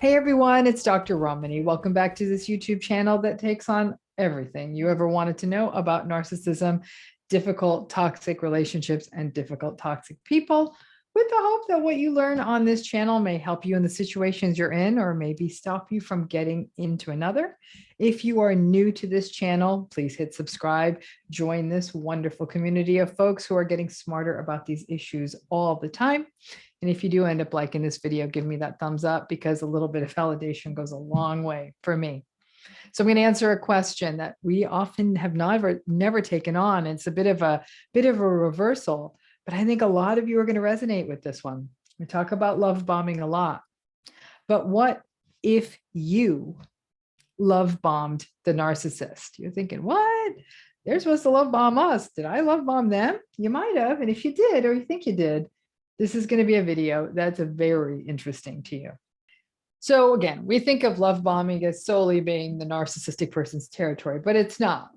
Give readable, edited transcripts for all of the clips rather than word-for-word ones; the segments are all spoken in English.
Hey everyone, it's Dr. Ramani. Welcome back to this YouTube channel that takes on everything you ever wanted to know about narcissism, difficult toxic relationships, and difficult toxic people, with the hope that what you learn on this channel may help you in the situations you're in or maybe stop you from getting into another. If you are new to this channel, please hit subscribe. Join this wonderful community of folks who are getting smarter about these issues all the time. And if you do end up liking this video, give me that thumbs up because a little bit of validation goes a long way for me. So I'm going to answer a question that we often have never taken on. It's a bit of a reversal, but I think a lot of you are going to resonate with this one. We talk about love bombing a lot, but what if you love bombed the narcissist? You're thinking, what? They're supposed to love bomb us. Did I love bomb them? You might have. And if you did, or you think you did, this is going to be a video that's very interesting to you. So again, we think of love bombing as solely being the narcissistic person's territory, but it's not.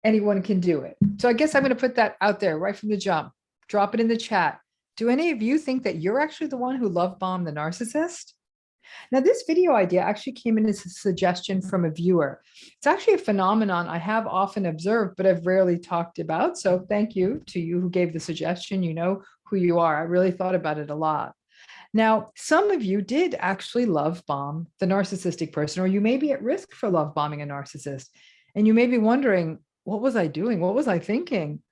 Anyone can do it. So I guess I'm going to put that out there right from the jump. Drop it in the chat. Do any of you think that you're actually the one who love bombed the narcissist? Now, this video idea actually came in as a suggestion from a viewer. It's actually a phenomenon I have often observed, but I've rarely talked about. So thank you to you who gave the suggestion. You know who you are. I really thought about it a lot. Now, some of you did actually love bomb the narcissistic person, or you may be at risk for love bombing a narcissist. And you may be wondering, what was I doing? What was I thinking?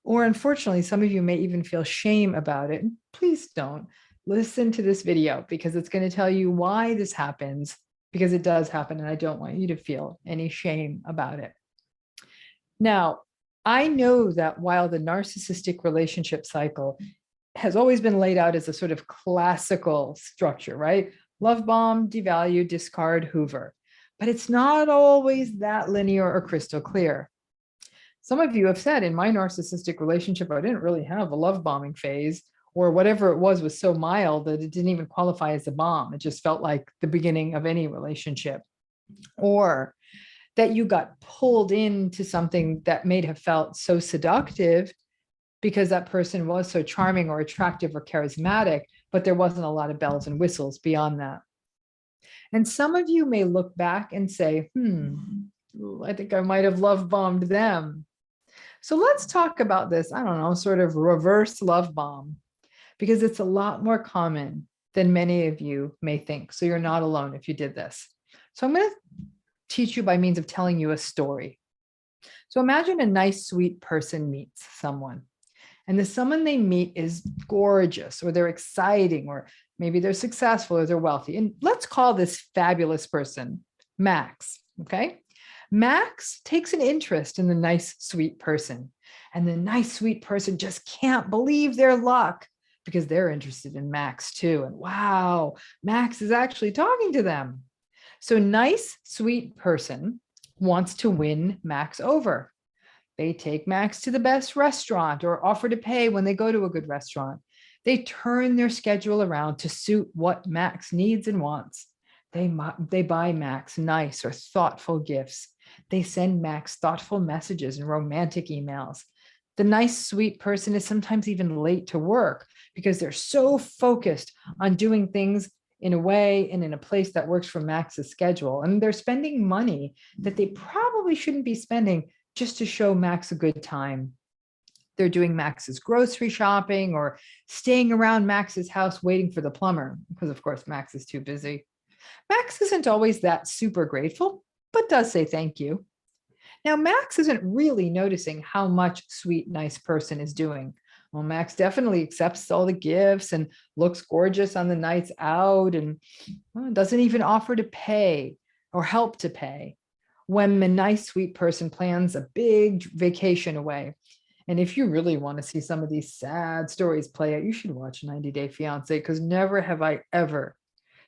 Or unfortunately, some of you may even feel shame about it. Please don't. Listen to this video because it's going to tell you why this happens, because it does happen, and I don't want you to feel any shame about it. Now, I know that while the narcissistic relationship cycle has always been laid out as a sort of classical structure, right? Love bomb, devalue, discard, hoover. But it's not always that linear or crystal clear. Some of you have said, in my narcissistic relationship, I didn't really have a love bombing phase, or whatever it was so mild that it didn't even qualify as a bomb. It just felt like the beginning of any relationship. Or that you got pulled into something that may have felt so seductive because that person was so charming or attractive or charismatic, but there wasn't a lot of bells and whistles beyond that. And some of you may look back and say, I think I might have love bombed them. So let's talk about this, I don't know, sort of reverse love bomb, because it's a lot more common than many of you may think. So you're not alone if you did this. So I'm going to teach you by means of telling you a story. So imagine a nice, sweet person meets someone, and the someone they meet is gorgeous, or they're exciting, or maybe they're successful, or they're wealthy. And let's call this fabulous person Max, okay? Max takes an interest in the nice, sweet person, and the nice, sweet person just can't believe their luck because they're interested in Max too. And wow, Max is actually talking to them. So nice, sweet person wants to win Max over. They take Max to the best restaurant or offer to pay when they go to a good restaurant. They turn their schedule around to suit what Max needs and wants. They buy Max nice or thoughtful gifts. They send Max thoughtful messages and romantic emails. The nice, sweet person is sometimes even late to work because they're so focused on doing things in a way and in a place that works for Max's schedule. And they're spending money that they probably shouldn't be spending just to show Max a good time. They're doing Max's grocery shopping or staying around Max's house waiting for the plumber because, of course, Max is too busy. Max isn't always that super grateful, but does say thank you. Now, Max isn't really noticing how much sweet, nice person is doing. Well, Max definitely accepts all the gifts and looks gorgeous on the nights out and doesn't even offer to pay or help to pay when the nice, sweet person plans a big vacation away. And if you really want to see some of these sad stories play out, you should watch 90 Day Fiancé, because never have I ever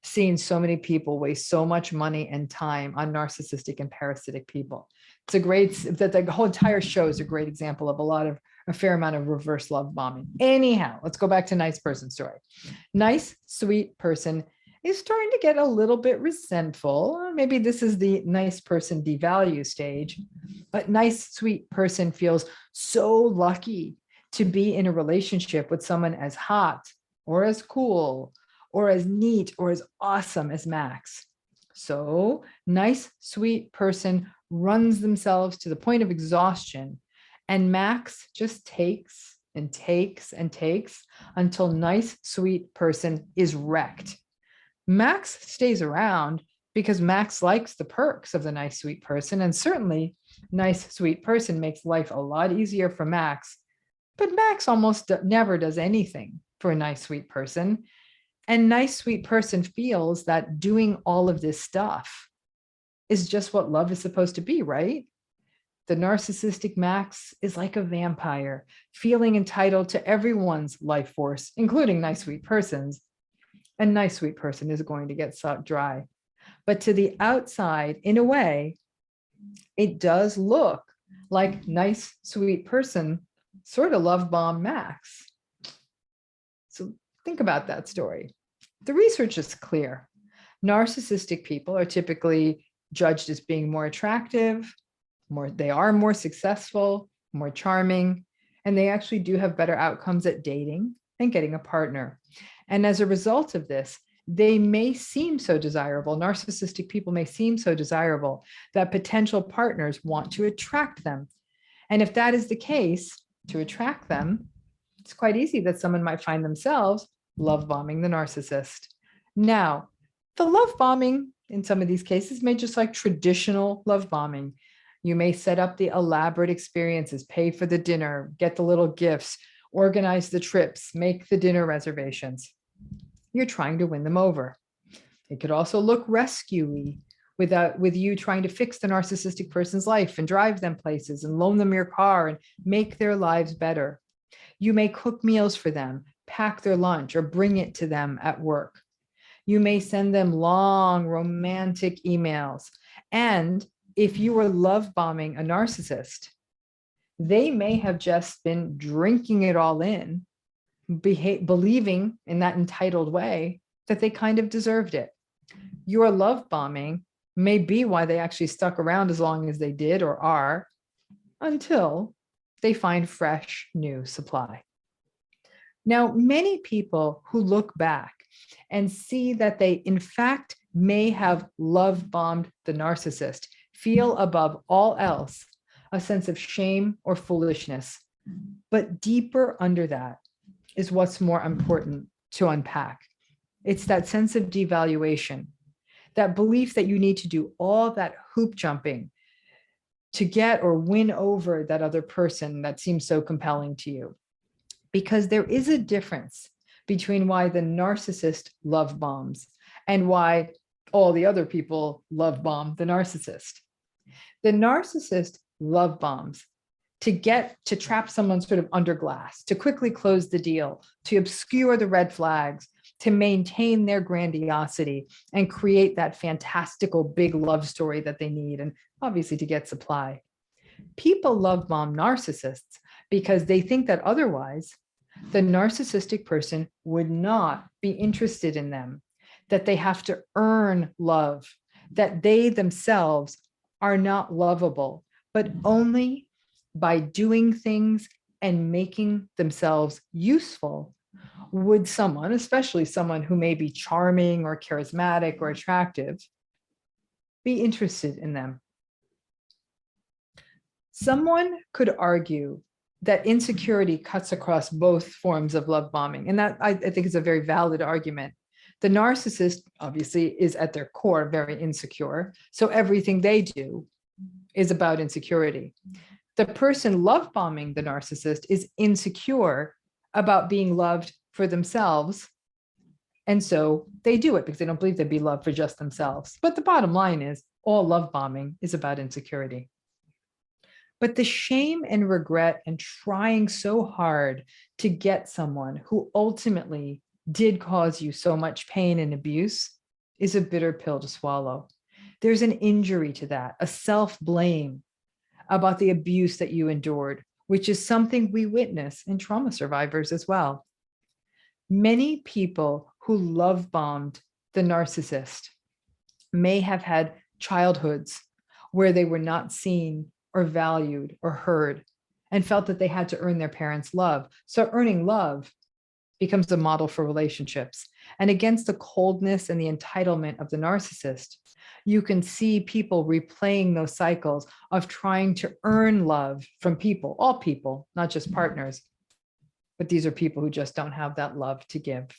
seen so many people waste so much money and time on narcissistic and parasitic people. It's a great, the whole entire show is a great example of a fair amount of reverse love bombing. Anyhow, let's go back to nice person story. Nice, sweet person is starting to get a little bit resentful. Maybe this is the nice person devalue stage, but nice, sweet person feels so lucky to be in a relationship with someone as hot or as cool or as neat or as awesome as Max. So nice, sweet person runs themselves to the point of exhaustion, and Max just takes and takes and takes until nice, sweet person is wrecked. Max stays around because Max likes the perks of the nice, sweet person. And certainly nice, sweet person makes life a lot easier for Max. But Max almost never does anything for a nice, sweet person. And nice, sweet person feels that doing all of this stuff is just what love is supposed to be, right? The narcissistic Max is like a vampire, feeling entitled to everyone's life force, including nice, sweet persons. A nice, sweet person is going to get sucked dry. But to the outside, in a way, it does look like nice, sweet person sort of love bomb Max. So think about that story. The research is clear. Narcissistic people are typically judged as being more attractive, they are more successful, more charming, and they actually do have better outcomes at dating and getting a partner. And as a result of this, they may seem so desirable, narcissistic people may seem so desirable that potential partners want to attract them. And if that is the case, to attract them, it's quite easy that someone might find themselves love bombing the narcissist. Now, the love bombing in some of these cases may just like traditional love bombing. You may set up the elaborate experiences, pay for the dinner, get the little gifts, organize the trips, make the dinner reservations. You're trying to win them over. It could also look rescue-y with you trying to fix the narcissistic person's life and drive them places and loan them your car and make their lives better. You may cook meals for them, pack their lunch, or bring it to them at work. You may send them long romantic emails. And if you were love bombing a narcissist, they may have just been drinking it all in, believing in that entitled way that they kind of deserved it. Your love bombing may be why they actually stuck around as long as they did or are, until they find fresh new supply. Now, many people who look back and see that they in fact may have love bombed the narcissist feel above all else a sense of shame or foolishness. But deeper under that is what's more important to unpack. It's that sense of devaluation, that belief that you need to do all that hoop jumping to get or win over that other person that seems so compelling to you. Because there is a difference between why the narcissist love bombs and why all the other people love bomb the narcissist. The narcissist love bombs to trap someone sort of under glass, to quickly close the deal, to obscure the red flags, to maintain their grandiosity and create that fantastical big love story that they need, and obviously to get supply. People love bomb narcissists because they think that otherwise the narcissistic person would not be interested in them, that they have to earn love, that they themselves are not lovable, but only by doing things and making themselves useful would someone, especially someone who may be charming or charismatic or attractive, be interested in them. Someone could argue that insecurity cuts across both forms of love bombing, and that I think is a very valid argument. The narcissist obviously is at their core very insecure, so everything they do is about insecurity. The person love bombing the narcissist is insecure about being loved for themselves, and so they do it because they don't believe they'd be loved for just themselves. But the bottom line is all love bombing is about insecurity. But the shame and regret and trying so hard to get someone who ultimately did cause you so much pain and abuse is a bitter pill to swallow. There's an injury to that, a self-blame about the abuse that you endured, which is something we witness in trauma survivors as well. Many people who love bombed the narcissist may have had childhoods where they were not seen or valued or heard and felt that they had to earn their parents' love. So earning love becomes a model for relationships. And against the coldness and the entitlement of the narcissist, you can see people replaying those cycles of trying to earn love from people, all people, not just partners. But these are people who just don't have that love to give.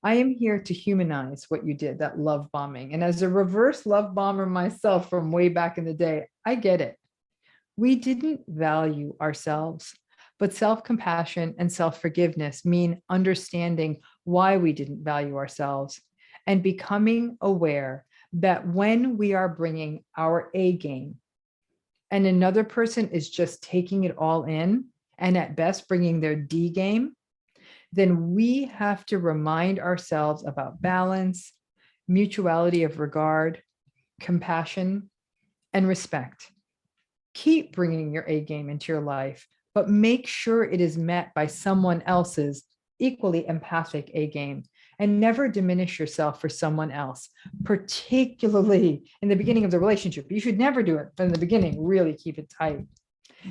I am here to humanize what you did, that love bombing. And as a reverse love bomber myself from way back in the day, I get it. We didn't value ourselves, but self-compassion and self-forgiveness mean understanding why we didn't value ourselves and becoming aware that when we are bringing our A game and another person is just taking it all in and at best bringing their D game, then we have to remind ourselves about balance, mutuality of regard, compassion, and respect. Keep bringing your A game into your life, but make sure it is met by someone else's equally empathic A game, and never diminish yourself for someone else, particularly in the beginning of the relationship. You should never do it from the beginning, really keep it tight.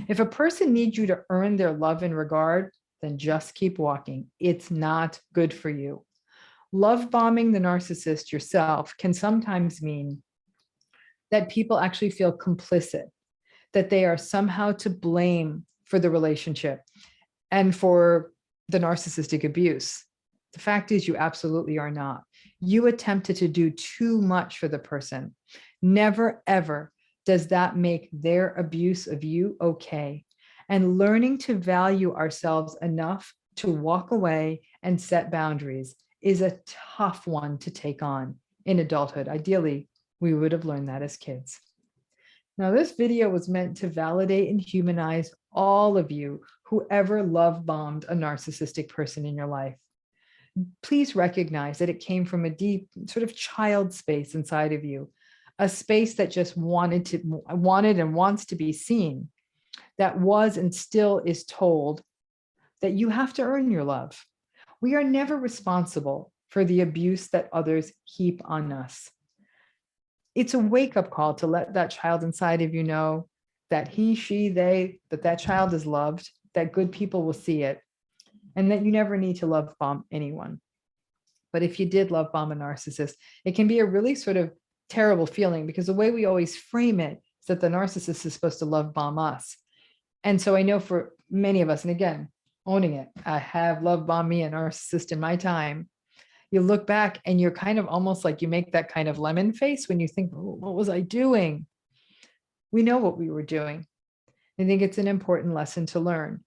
If a person needs you to earn their love and regard, then just keep walking. It's not good for you. Love bombing the narcissist yourself can sometimes mean that people actually feel complicit, that they are somehow to blame for the relationship and for the narcissistic abuse. The fact is, you absolutely are not. You attempted to do too much for the person. Never, ever does that make their abuse of you okay. And learning to value ourselves enough to walk away and set boundaries is a tough one to take on in adulthood. Ideally, we would have learned that as kids. Now, this video was meant to validate and humanize all of you who ever love bombed a narcissistic person in your life. Please recognize that it came from a deep sort of child space inside of you, a space that just wanted and wants to be seen, that was and still is told that you have to earn your love. We are never responsible for the abuse that others heap on us. It's a wake-up call to let that child inside of you know that he, she, they, that child is loved, that good people will see it, and that you never need to love bomb anyone. But if you did love bomb a narcissist, it can be a really sort of terrible feeling, because the way we always frame it is that the narcissist is supposed to love bomb us. And so I know for many of us, and again, owning it, I have love bombed me a narcissist in my time. You look back and you're kind of almost like you make that kind of lemon face when you think, oh, what was I doing? We know what we were doing. I think it's an important lesson to learn.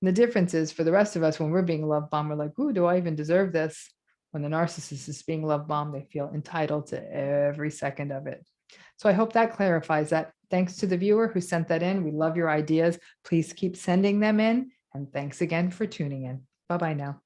And the difference is for the rest of us, when we're being love bombed, we're like, ooh, do I even deserve this? When the narcissist is being love bombed, they feel entitled to every second of it. So I hope that clarifies that. Thanks to the viewer who sent that in. We love your ideas. Please keep sending them in. And thanks again for tuning in. Bye-bye now.